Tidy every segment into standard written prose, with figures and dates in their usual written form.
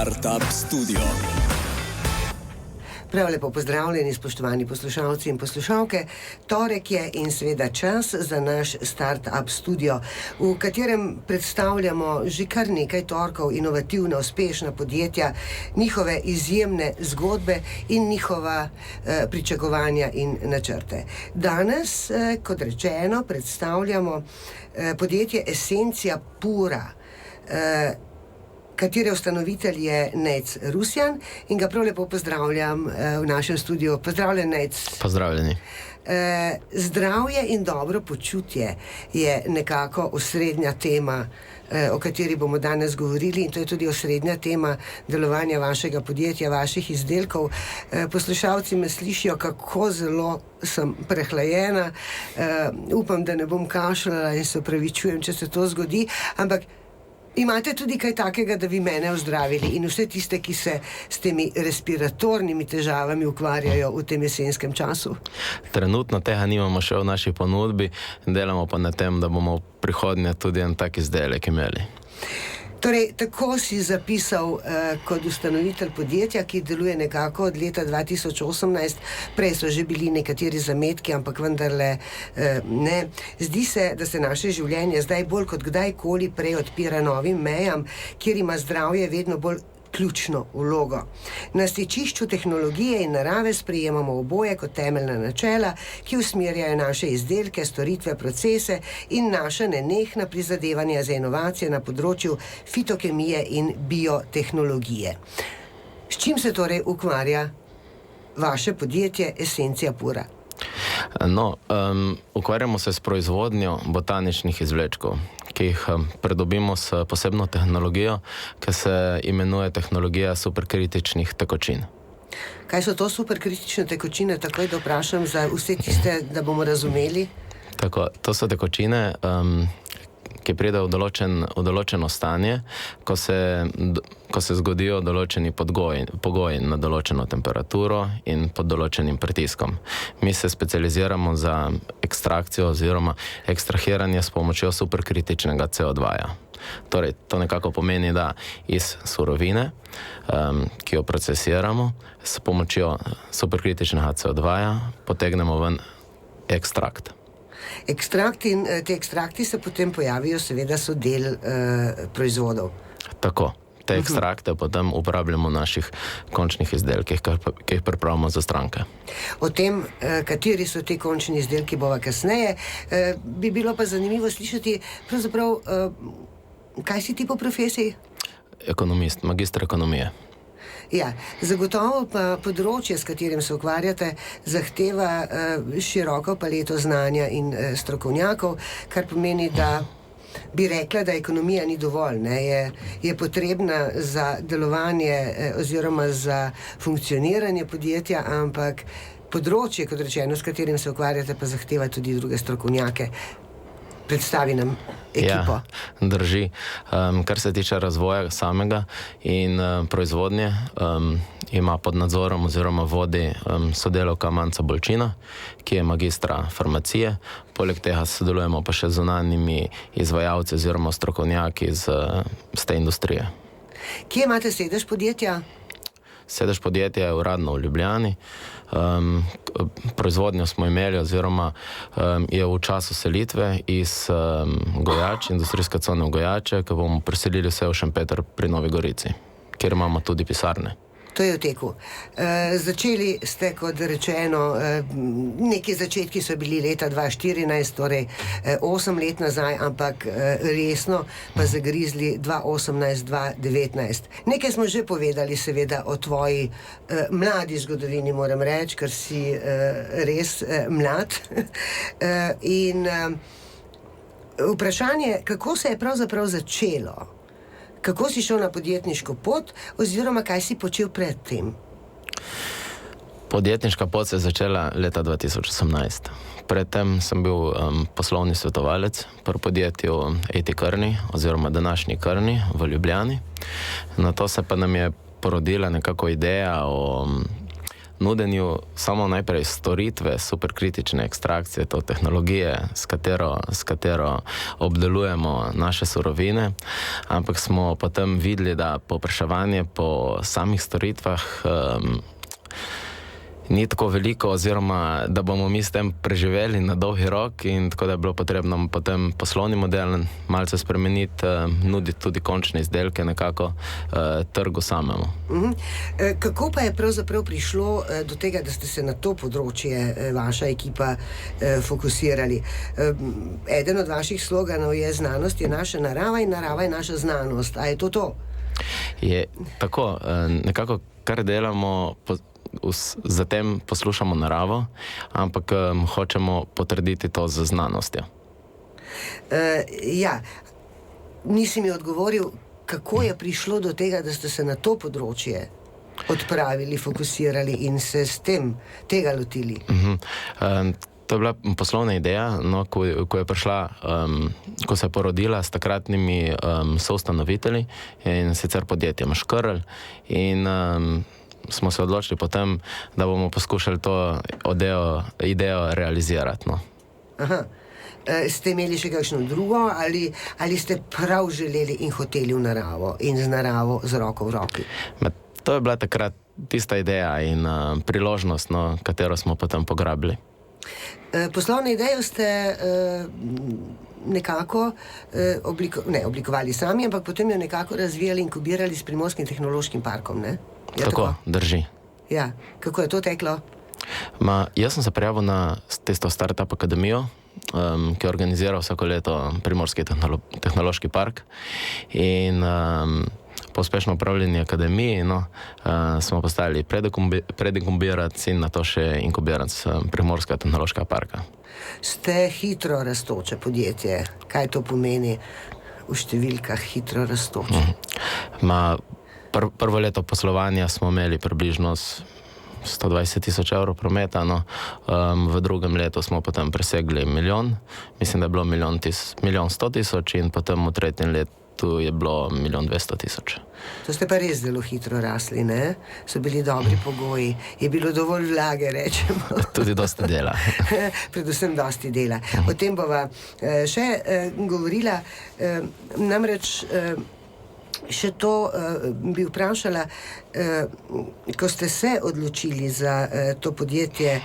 Startup Studio. Prav lepo pozdravljeni, spoštovani poslušalci in poslušalke. Torek je in seveda čas za naš Startup Studio, v katerem predstavljamo že kar nekaj torkov inovativna, uspešna podjetja, njihove izjemne zgodbe in njihova pričakovanja in načrte. Danes, kot rečeno, predstavljamo podjetje Esencija Pura, katere ustanovitelj je Nejc Rusjan in ga prav lepo pozdravljam v našem studiu. Pozdravljen, Nejc. Pozdravljeni. Zdravje in dobro počutje je nekako osrednja tema, o kateri bomo danes govorili, in to je tudi osrednja tema delovanja vašega podjetja, vaših izdelkov. Poslušalci me slišijo, kako zelo sem prehlajena. Upam, da ne bom kašljala in se opravičujem, če se to zgodi, ampak imate tudi kaj takega, da bi mene ozdravili in vse tiste, ki se s temi respiratornimi težavami ukvarjajo v tem jesenskem času? Trenutno tega nimamo še v naši ponudbi, delamo pa na tem, da bomo v prihodnje tudi en tak izdelek imeli. Torej, tako si zapisal kot ustanovitelj podjetja, ki deluje nekako od leta 2018. Prej so že bili nekateri zametki, ampak vendarle ne. Zdi se, da se naše življenje zdaj bolj kot kdajkoli prej odpira novim mejam, kjer ima zdravje vedno bolj ključno vlogo. Na stičišču tehnologije in narave sprejemamo oboje kot temeljna načela, ki usmerjajo naše izdelke, storitve, procese in naša nenehna prizadevanja za inovacije na področju fitokemije in biotehnologije. S čim se torej ukvarja vaše podjetje Esencija Pura? Ukvarjamo se s proizvodnjo botaničnih izvlečkov, ki jih pridobimo s posebno tehnologijo, ki se imenuje tehnologija superkritičnih tekočin. Kaj so to superkritične tekočine? Takoj da vprašam za vse tiste, da bomo razumeli. Tako, to so tekočine, ki pridejo v določeno stanje, ko se zgodijo določeni pogoji na določeno temperaturo in pod določenim pritiskom. Mi se specializiramo za ekstrakcijo oziroma ekstrahiranje s pomočjo superkritičnega CO2-ja. Torej, to nekako pomeni, da iz surovine, ki jo procesiramo, s pomočjo superkritičnega CO2-ja potegnemo ven ekstrakt. Ekstrakti in te ekstrakti se potem pojavijo, seveda so del proizvodov. Tako. Te ekstrakte potem uporabljamo v naših končnih izdelkih, ki jih pripravimo za stranke. O tem, kateri so te končni izdelki, bova kasneje. Bi bilo pa zanimivo slišati, pravzaprav, kaj si ti po profesiji? Ekonomist, magister ekonomije. Ja, zagotovo pa področje, s katerim se ukvarjate, zahteva široko paleto znanja in strokovnjakov, kar pomeni, da bi rekla, da ekonomija ni dovolj, ne? Je potrebna za delovanje oziroma za funkcioniranje podjetja, ampak področje, kot rečeno, s katerim se ukvarjate, pa zahteva tudi druge strokovnjake. Predstavi nam ekipo. Ja, drži. Kar se tiče razvoja samega in proizvodnje, ima pod nadzorom oziroma vodi sodelavka Manca Bolčina, ki je magistra farmacije. Poleg tega sodelujemo pa še z zunanjimi izvajalci oziroma strokovnjaki iz te industrije. Kje imate sedež podjetja? Sedež podjetja je uradno v Ljubljani. Proizvodnjo smo imeli oziroma je v času selitve iz Gojač, industrijske cone v Gojače, ki bomo preselili vse v Šempeter pri Novi Gorici, kjer imamo tudi pisarne. To je v teku. Začeli ste, kot rečeno, neki začetki so bili leta 2014, torej 8 let nazaj, ampak resno pa zagrizli 2018-2019. Nekaj smo že povedali seveda o tvoji mladi zgodovini, moram reči, ker si res mlad. In vprašanje, kako se je pravzaprav začelo? Kako si šel na podjetniško pot oziroma kaj si počel pred tem? Podjetniška pot se je začela leta 2018. Predtem sem bil poslovni svetovalec pri podjetju AT Kearney oziroma današnji Kearney v Ljubljani. Na to se pa nam je porodila nekako ideja o nudenju samo najprej storitve superkritične ekstrakcije, to tehnologije, s katero obdelujemo naše surovine, ampak smo potem videli, da povpraševanje po samih storitvah ni tako veliko, oziroma da bomo mi s tem preživeli na dolgi rok, in tako da je bilo potrebno potem poslovni model malce spremeniti, nuditi tudi končne izdelke nekako trgu samemu. Kako pa je pravzaprav prišlo do tega, da ste se na to področje vaša ekipa fokusirali? Eden od vaših sloganov je: znanost je naša narava in narava je naša znanost. A je to? Je tako, nekako kar delamo, zatem poslušamo naravo, ampak hočemo potrditi to z znanostjo. Ja, nisi mi odgovoril, kako je prišlo do tega, da ste se na to področje odpravili, fokusirali in se s tem tega lotili. To je bila poslovna ideja, no, ko je prišla, ko se je porodila s takratnimi soustanovitelji, in sicer podjetjem Škrl, in smo se odločili potem, da bomo poskušali to idejo realizirati. No. Aha. Ste imeli še kakšno drugo, ali ste prav želeli in hoteli v naravo in z naravo z roko v roki? To je bila takrat tista ideja in priložnost, no, katero smo potem pograbili. Poslovno idejo ste nekako oblikovali sami, ampak potem jo nekako razvijali in inkubirali s Primorskim tehnološkim parkom, ne? Tako, drži. Ja, kako je to teklo? Jaz sem se prijavil na tisto Startup Akademijo, ki je organiziral vsako leto Primorski tehnološki park, in po uspešno upravljeni akademiji smo postali predinkubirac in nato še inkubirac Primorskega tehnološkega parka. Ste hitro rastoče podjetje. Kaj to pomeni v številkah hitro rastoče? Prvo leto poslovanja smo imeli približno 120.000 evrov prometa, v drugem letu smo potem presegli 1 milijon, mislim, da je bilo 1.100.000, in potem v tretjem letu je bilo 1.200.000. To ste pa res zelo hitro rasli, ne? So bili dobri pogoji, je bilo dovolj vlage, rečemo. Tudi dosti dela. Predvsem dosti dela. O tem bova še govorila, namreč še to bi vprašala, ko ste se odločili za to podjetje,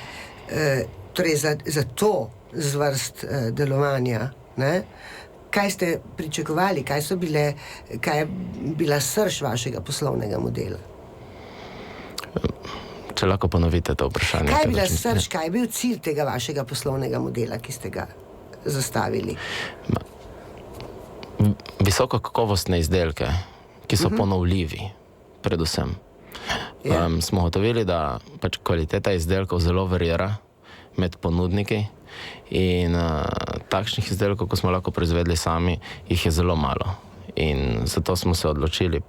torej za to zvrst delovanja, ne? Kaj ste pričakovali, kaj je bila srž vašega poslovnega modela? Če lahko ponovite to vprašanje. Kaj je bila srž, kaj je bil cilj tega vašega poslovnega modela, ki ste ga zastavili? Visoko kakovostne izdelke, ki so ponovljivi, predvsem. Smo ugotovili, da pač kvaliteta izdelkov zelo varira med ponudniki, in takšnih izdelkov, ko smo lahko proizvedli sami, jih je zelo malo. In zato smo se odločili,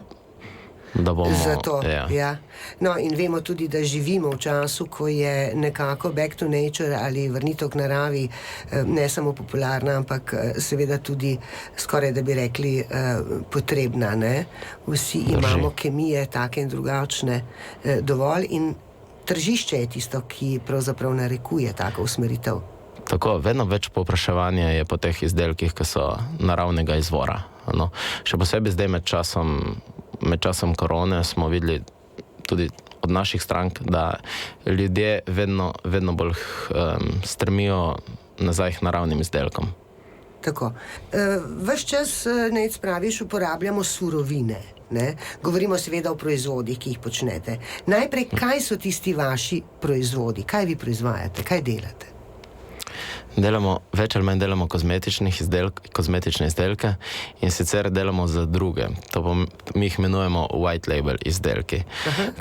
da bomo... Zato, ja. No, in vemo tudi, da živimo v času, ko je nekako back to nature ali vrnitev k naravi ne samo popularna, ampak seveda tudi skoraj, da bi rekli, potrebna, ne? Vsi imamo kemije take in drugačne dovolj, in tržišče je tisto, ki pravzaprav narekuje tako usmeritev. Tako, vedno več povpraševanja je po teh izdelkih, ki so naravnega izvora. No, še posebej zdaj med časom korone smo videli tudi od naših strank, da ljudje vedno bolj stremijo nazaj k naravnim izdelkom. Tako. Ves čas, Nejc, praviš, uporabljamo surovine, ne? Govorimo seveda o proizvodih, ki jih počnete. Najprej, kaj so tisti vaši proizvodi? Kaj vi proizvajate? Kaj delate? Več ali manj delamo kozmetične izdelke, in sicer delamo za druge. Mi jih imenujemo white label izdelki.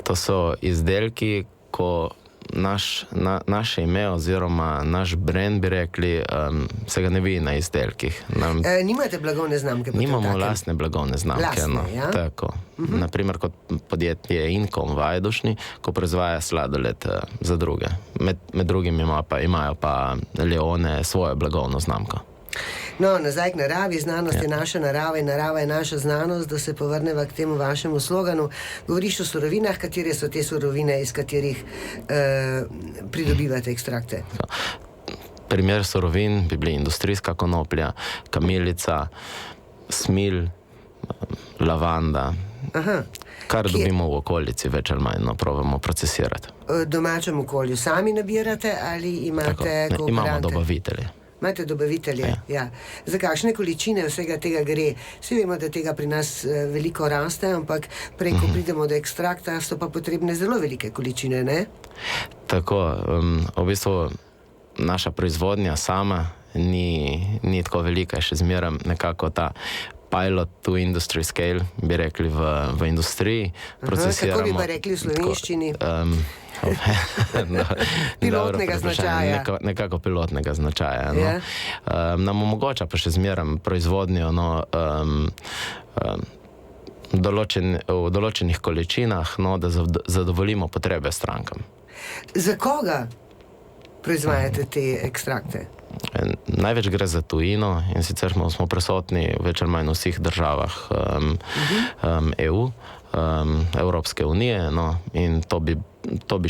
To so izdelki, ko naše ime oziroma naš brand, bi rekli, se ga ne vidi na izdelkih. Nimate blagovne znamke? Nimamo lastne blagovne znamke. Ja? Tako. Naprimer kot podjetje Inkom v Ajdovščini, ko proizvaja sladoled za druge. Med drugim imajo pa Leone svojo blagovno znamko. No, nazaj k naravi, znanost je naša narava in narava je naša znanost, da se povrneva k temu vašemu sloganu. Govoriš o surovinah, katere so te surovine, iz katerih pridobivate ekstrakte? Primer surovin bi bili industrijska konoplja, kamilica, smilj, lavanda. Aha. Kar dobimo v okolici, več ali manj, probamo procesirati. V domačem okolju sami nabirate ali imate kooperante? Imamo dobavitelje. Imate dobavitelje, ja. Za kakšne količine vsega tega gre? Vsi vemo, da tega pri nas veliko raste, ampak prej, ko pridemo do ekstrakta, so pa potrebne zelo velike količine, ne? Tako, v bistvu naša proizvodnja sama ni tako velika, še zmeraj nekako ta pilot to industry scale, bi rekli v industriji. Kako bi pa rekli v slovenščini? Pilotnega značaja. Nekako pilotnega značaja. No. Nam omogoča pa še zmeraj proizvodnjo v določenih količinah, da zadovoljimo potrebe strankam. Za koga proizvajate te ekstrakte? Največ gre za tujino in sicer smo prisotni več ali manj v vseh državah EU, Evropske unije, in to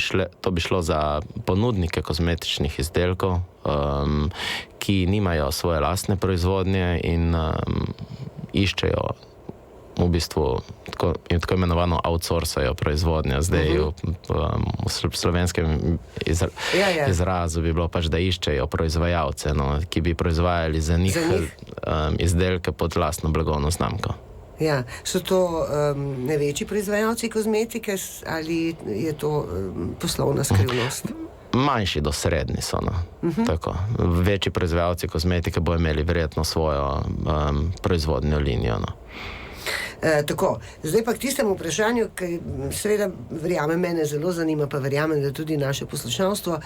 bi šlo za ponudnike kozmetičnih izdelkov, ki nimajo svoje lastne proizvodnje in iščejo v bistvu tako imenovano outsourcajo proizvodnjo. Zdaj v slovenskem izrazu bi bilo pač, da iščejo proizvajalce, ki bi proizvajali za njih izdelke pod lastno blagovno znamko. Ja, so to največji proizvajalci kozmetike ali je to poslovna skrivnost? Manjši do srednji so, tako. Večji proizvajalci kozmetike bo imeli verjetno svojo proizvodnjo linijo, Tako, zdaj pa k tistemu vprašanju, ki seveda verjamem, mene zelo zanima, pa verjamem, da tudi naše poslušalstvo,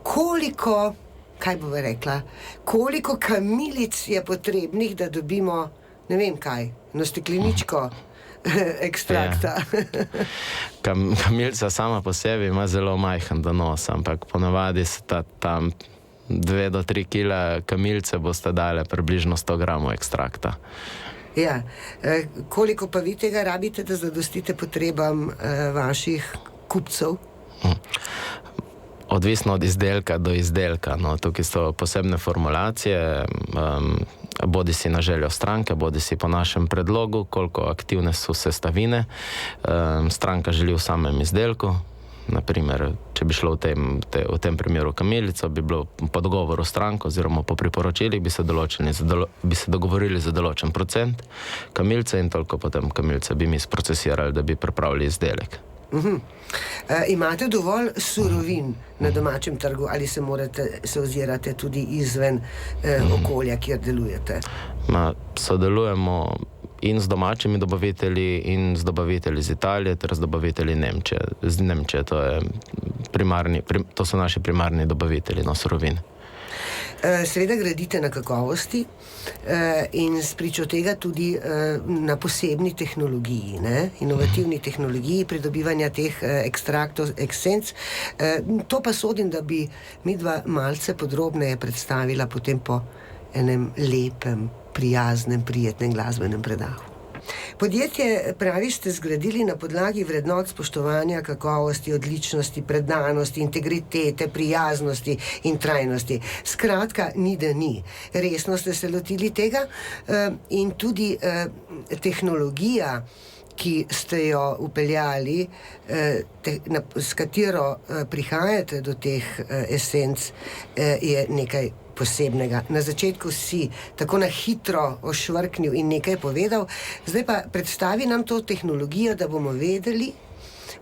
koliko kamilic je potrebnih, da dobimo, ne vem kaj, eno stekleničko ekstrakta. Kamilica sama po sebi ima zelo majhen donos, ampak ponavadi se tam 2 do 3 kila kamilice boste dale približno 100 gramov ekstrakta. Ja, koliko pa vi tega rabite, da zadostite potrebam vaših kupcev? Odvisno od izdelka do izdelka. Tukaj so posebne formulacije, bodi si na željo stranke, bodi si po našem predlogu, koliko aktivne so sestavine. Stranka želi v samem izdelku. Naprimer, če bi šlo v tem primeru kamilico, bi bilo po dogovoru stranko oziroma po priporočilih bi se dogovorili za določen procent kamilice in toliko potem kamilice bi mi sprocesirali, da bi pripravili izdelek. Imate dovolj surovin na domačem trgu ali se ozirate tudi izven okolja, kjer delujete? Sodelujemo in z domačimi dobavitelji in z dobavitelji iz Italije ter z dobavitelji z Nemčije. To so naši primarni dobavitelji surovin. Seveda gradite na kakovosti in spričo tega tudi na posebni tehnologiji, inovativni tehnologiji pridobivanja teh ekstraktov, esenc. To pa sodim, da bi midva malce podrobneje predstavila potem po enem lepem, prijaznem, prijetnem glasbenem predahu. Podjetje, praviš, ste zgradili na podlagi vrednot spoštovanja, kakovosti, odličnosti, predanosti, integritete, prijaznosti in trajnosti. Skratka, ni da ni. Resno ste se lotili tega in tudi tehnologija, ki ste jo upeljali, s katero prihajate do teh esenc, je nekaj posebnega. Na začetku si tako na hitro ošvrknil in nekaj povedal, zdaj pa predstavi nam to tehnologijo, da bomo vedeli,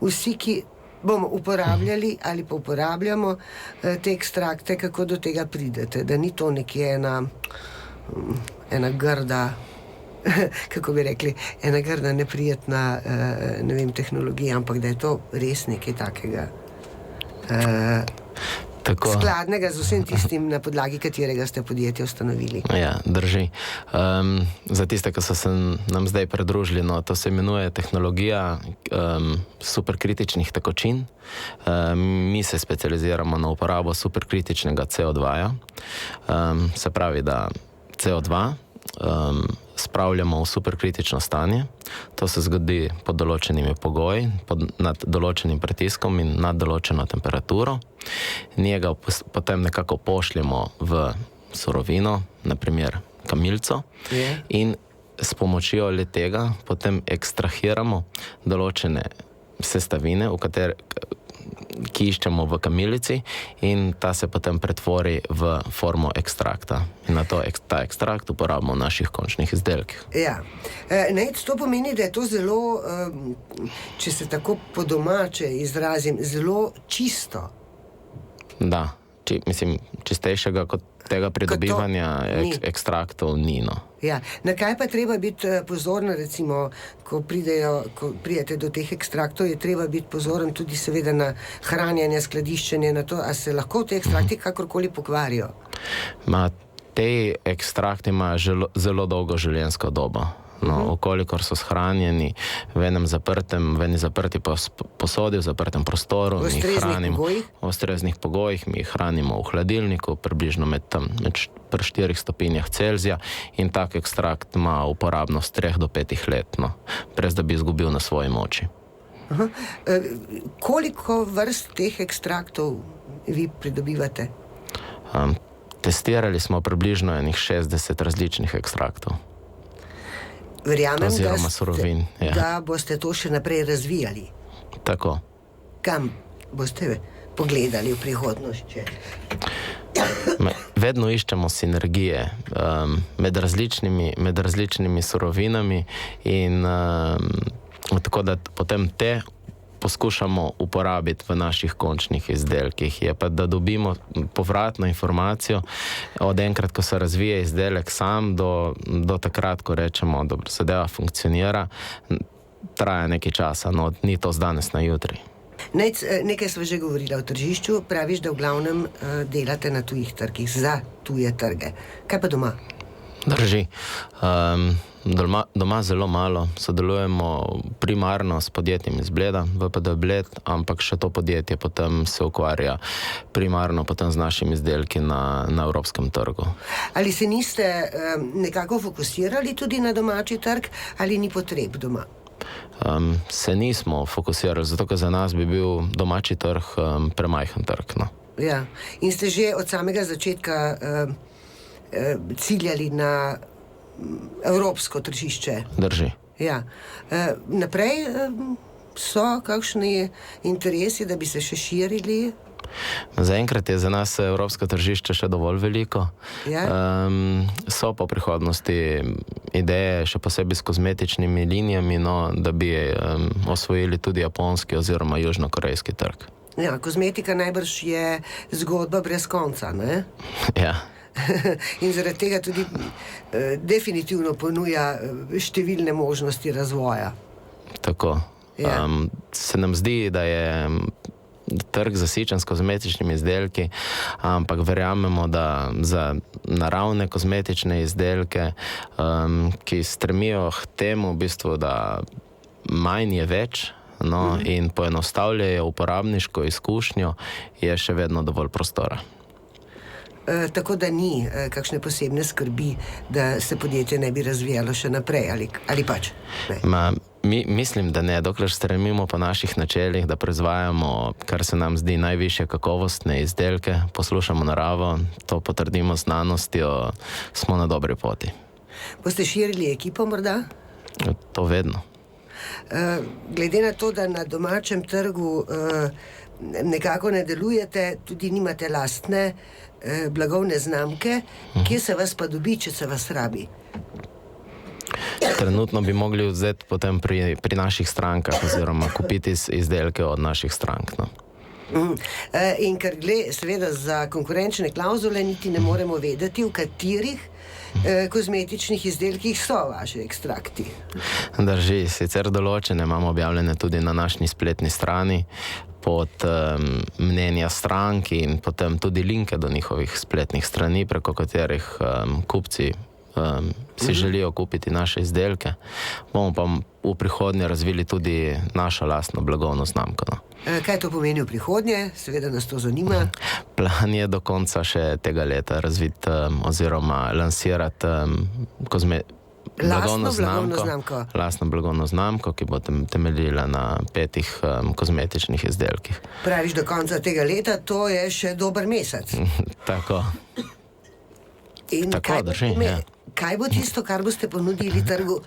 vsi, ki bomo uporabljali ali pa uporabljamo te ekstrakte, kako do tega pridete, da ni to nekje ena grda, kako bi rekli, ena grda, neprijetna, tehnologija, ampak da je to res nekaj takega skladnega z vsem tistim, na podlagi katerega ste podjetje ustanovili. Ja, drži. Za tiste, ki so se nam zdaj pridružili, to se imenuje tehnologija superkritičnih tekočin. Mi se specializiramo na uporabo superkritičnega CO2. Se pravi, da CO2 spravljamo v superkritično stanje. To se zgodi pod določenimi pogoji, nad določenim pritiskom in nad določeno temperaturo. Njega potem nekako pošljemo v surovino, naprimer kamilico, in s pomočjo le tega potem ekstrahiramo določene sestavine, ki iščemo v kamilici, in ta se potem pretvori v formo ekstrakta. In na to ta ekstrakt uporabimo v naših končnih izdelkih. Ja. To pomeni, da je to zelo, če se tako po domače izrazim, zelo čisto. Da, čistejšega kot tega pridobivanja ekstraktov ni. Ja. Na kaj pa treba biti pozoren, recimo, ko pridete do teh ekstraktov, je treba biti pozoren tudi seveda na hranjenje, skladiščenje, na to, a se lahko te ekstrakti kakorkoli pokvarijo? Te ekstrakti imajo zelo dolgo življenjsko dobo. Okolikor so shranjeni v eni zaprti posodi, v zaprtem prostoru, v ustreznih pogojih, mi jih hranimo v hladilniku, približno med 4 stopinjah Celzija, in tak ekstrakt ima uporabnost 3 do 5 let, brez da bi izgubil na svoji moči. Koliko vrst teh ekstraktov vi pridobivate? Testirali smo približno 60 različnih ekstraktov. Verjamem, surovin, da boste to še naprej razvijali. Tako. Kam boste pogledali v prihodnost? Vedno iščemo sinergije med različnimi surovinami, in tako da potem te poskušamo uporabiti v naših končnih izdelkih. Je pa, da dobimo povratno informacijo od enkrat, ko se razvije izdelek sam, do takrat, ko rečemo, da zadeva funkcionira, traja nekaj časa, ni to z danes na jutri. Nekaj sva že govorila o tržišču, praviš, da v glavnem delate na tujih trgih, za tuje trge. Kaj pa doma? Drži. Doma zelo malo. Sodelujemo primarno s podjetjem iz Bleda, VPD Bled, ampak še to podjetje potem se ukvarja primarno potem z našimi izdelki na evropskem trgu. Ali se niste nekako fokusirali tudi na domači trg, ali ni potreb doma? Se nismo fokusirali, zato ker za nas bi bil domači trg premajhen trg. Ja. In ste že od samega začetka ciljali na evropsko tržišče? Drži. Ja. Naprej so kakšni interesi, da bi se še širili? Zaenkrat je za nas evropsko tržišče še dovolj veliko. Ja. So pa v prihodnosti ideje, še posebej s kozmetičnimi linijami, da bi osvojili tudi japonski oziroma južnokorejski trg. Ja, kozmetika najbrž je zgodba brez konca, ne? Ja. In zaradi tega tudi definitivno ponuja številne možnosti razvoja. Tako. Ja. Se nam zdi, da je trg zasičen s kozmetičnimi izdelki, ampak verjamemo, da za naravne kozmetične izdelke, ki stremijo k temu, v bistvu, da manj je več, in poenostavljajo uporabniško izkušnjo, je še vedno dovolj prostora. Tako da ni kakšne posebne skrbi, da se podjetje ne bi razvijalo še naprej, ali pač? Mislim, da ne. Dokler stremimo po naših načelih, da proizvajamo, kar se nam zdi, najvišje kakovostne izdelke, poslušamo naravo, to potrdimo z znanostjo, smo na dobri poti. Boste širili ekipo morda? To vedno. Glede na to, da na domačem trgu nekako ne delujete, tudi nimate lastne blagovne znamke, kje se vas pa dobi, če se vas rabi? Trenutno bi mogli vzeti potem pri naših strankah oziroma kupiti izdelke od naših strank. In ker gre seveda za konkurenčne klauzule, niti ne moremo vedeti, v katerih kozmetičnih izdelkih so vaši ekstrakti. Drži, sicer določene imamo objavljene tudi na naši spletni strani pod mnenja strank in potem tudi linke do njihovih spletnih strani, preko katerih kupci si želijo kupiti naše izdelke. Bomo pa v prihodnje razvili tudi našo lastno blagovno znamko. Kaj to pomeni v prihodnje? Seveda nas to zanima. Plan je do konca še tega leta razviti oziroma lansirati lastno blagovno znamko, ki bo temeljila na 5 kozmetičnih izdelkih. Praviš, do konca tega leta, to je še dober mesec. Tako. In Tako, drži, ja. Kaj bo tisto, kar boste ponudili trgu?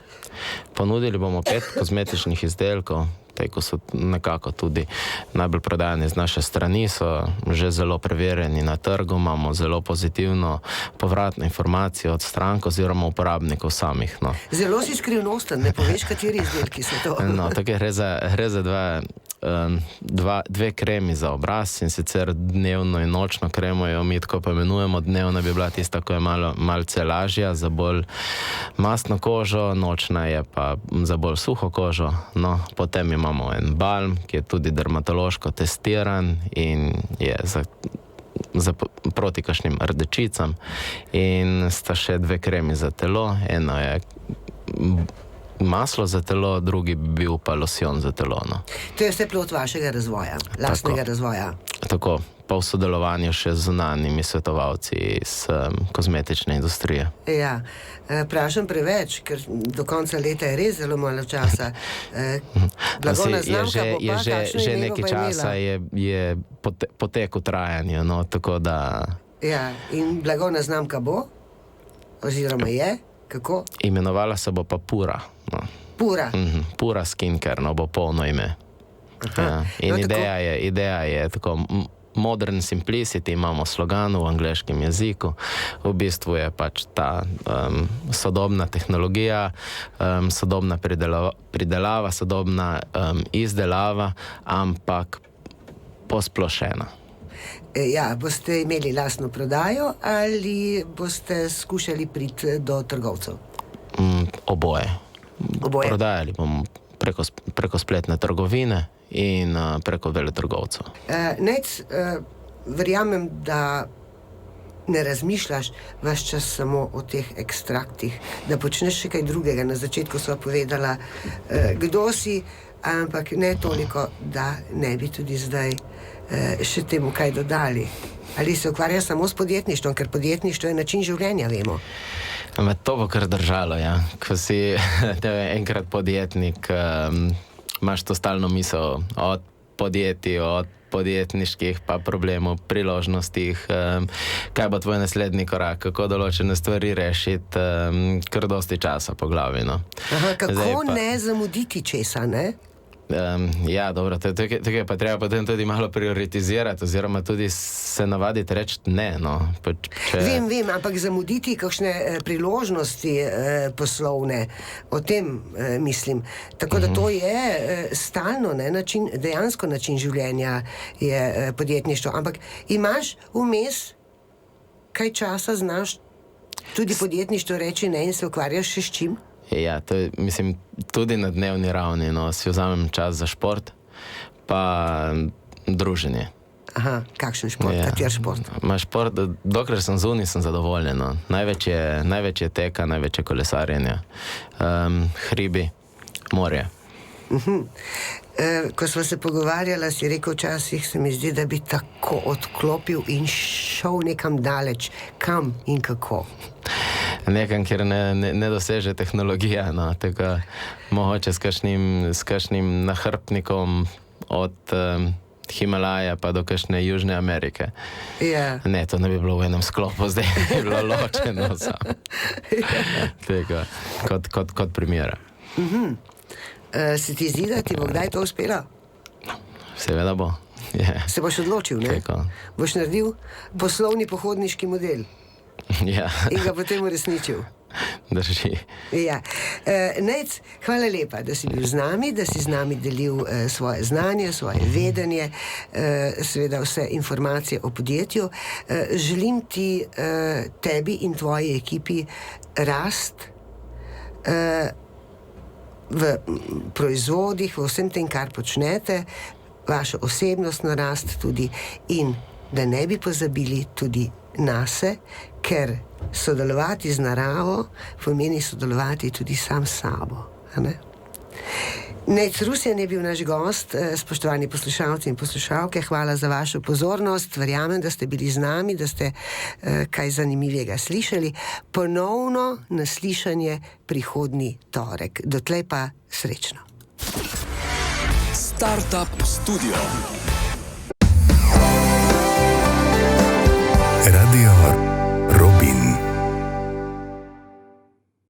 Ponudili bomo 5 kozmetičnih izdelkov, te, ko so nekako tudi najbolj prodajani z naše strani, so že zelo preverjeni na trgu, imamo zelo pozitivno povratno informacijo od strank oziroma uporabnikov samih. No. Zelo si skrivnosten, ne poveš, kateri izdelki so to. No, tako gre za dve kremi za obraz, in sicer dnevno in nočno kremo jo mi tako poimenujemo. Dnevna bi bila tista, ko je malce lažja, za bolj mastno kožo, nočna je pa za bolj suho kožo. No, potem imamo en balm, ki je tudi dermatološko testiran in je za proti kakšnim rdečicam, in sta še 2 kremi za telo. Eno je maslo za telo, drugi bi bil pa losjon za telo. No. To je vse plod vašega razvoja, lastnega razvoja. Tako, pa v sodelovanju še z zunanjimi svetovalci iz kozmetične industrije. Ja, vprašam preveč, ker do konca leta je res zelo malo časa. Blagovna znamka bo pa, že nekaj časa je potek v trajanju, no, tako da... Ja, in blagovna znamka bo? Oziroma je? Kako? Imenovala se bo pa Pura. No. Pura? Pura Skincare, no, bo polno ime. Ja. In No, ideja je tako modern simplicity, imamo slogan v angleškem jeziku. V bistvu je pač ta sodobna tehnologija, sodobna pridelava, sodobna izdelava, ampak posplošena. Ja, boste imeli lastno prodajo ali boste skušali priti do trgovcev? Oboje. Prodajali bomo preko spletne trgovine in preko veletrgovcev. Nec, verjamem, da ne razmišljaš ves čas samo o teh ekstraktih, da počneš še kaj drugega. Na začetku sva povedala, kdo si, ampak ne toliko, da ne bi tudi zdaj še temu kaj dodali. Ali se ukvarjaš samo s podjetništvom, ker podjetništvo je način življenja, vemo? To bo kar držalo, ja. Ko si enkrat podjetnik, imaš to stalno misel od podjetij, od podjetniških pa problemov, priložnostih, kaj bo tvoj naslednji korak, kako določene stvari rešiti, kar dosti časa po glavi, no. Aha, kako ne zamuditi česa, ne? Ja, dobro, tukaj je pa treba potem tudi malo prioritizirati oziroma tudi se navaditi reči ne, no. Vem, ampak zamuditi kakšne priložnosti poslovne, o tem mislim. Tako da to je stalno, ne, dejansko način življenja je podjetništvo. Ampak imaš vmes kaj časa, znaš tudi podjetništvo reči ne in se ukvarjaš še s čim? Ja, to je, mislim, tudi na dnevni ravni, no, si vzamem čas za šport, pa druženje. Aha, kakšen šport, kater šport? Šport, dokler sem zunaj, sem zadovoljen, no. Največ je teka, največ je kolesarjenja, hribi, morje. Ko sva se pogovarjala, si rekel, včasih se mi zdi, da bi tako odklopil in šel nekam daleč. Kam in kako? Nekam, kjer ne doseže tehnologija, no, tako mogoče s kakšnim nahrbtnikom od Himalaja pa do kakšne Južne Amerike. Ja. Ne, to ne bi bilo v enem sklopu, zdaj bi bilo ločeno samo. Tako, kot primera. Se ti zdi, da ti bo kdaj to uspelo? Seveda bo. Yeah. Se boš odločil, ne? Tako. Boš naredil poslovni pohodniški model. Ja. In ga potem uresničil. Drži. Ja. Nec, hvala lepa, da si bil z nami, da si z nami delil svoje znanje, svoje vedenje, seveda vse informacije o podjetju. Želim ti, tebi in tvoji ekipi rast v proizvodih, v vsem tem, kar počnete, vašo osebnostno rast tudi, in da ne bi pozabili tudi nase, ker sodelovati z naravo pomeni sodelovati tudi sam s sabo. A ne? Nec Rusjan je bil naš gost, spoštovani poslušalci in poslušalke, hvala za vašo pozornost, verjamem, da ste bili z nami, da ste kaj zanimivega slišali. Ponovno naslišanje prihodnji torek. Dotlej pa srečno. Startup studio. Radio Robin.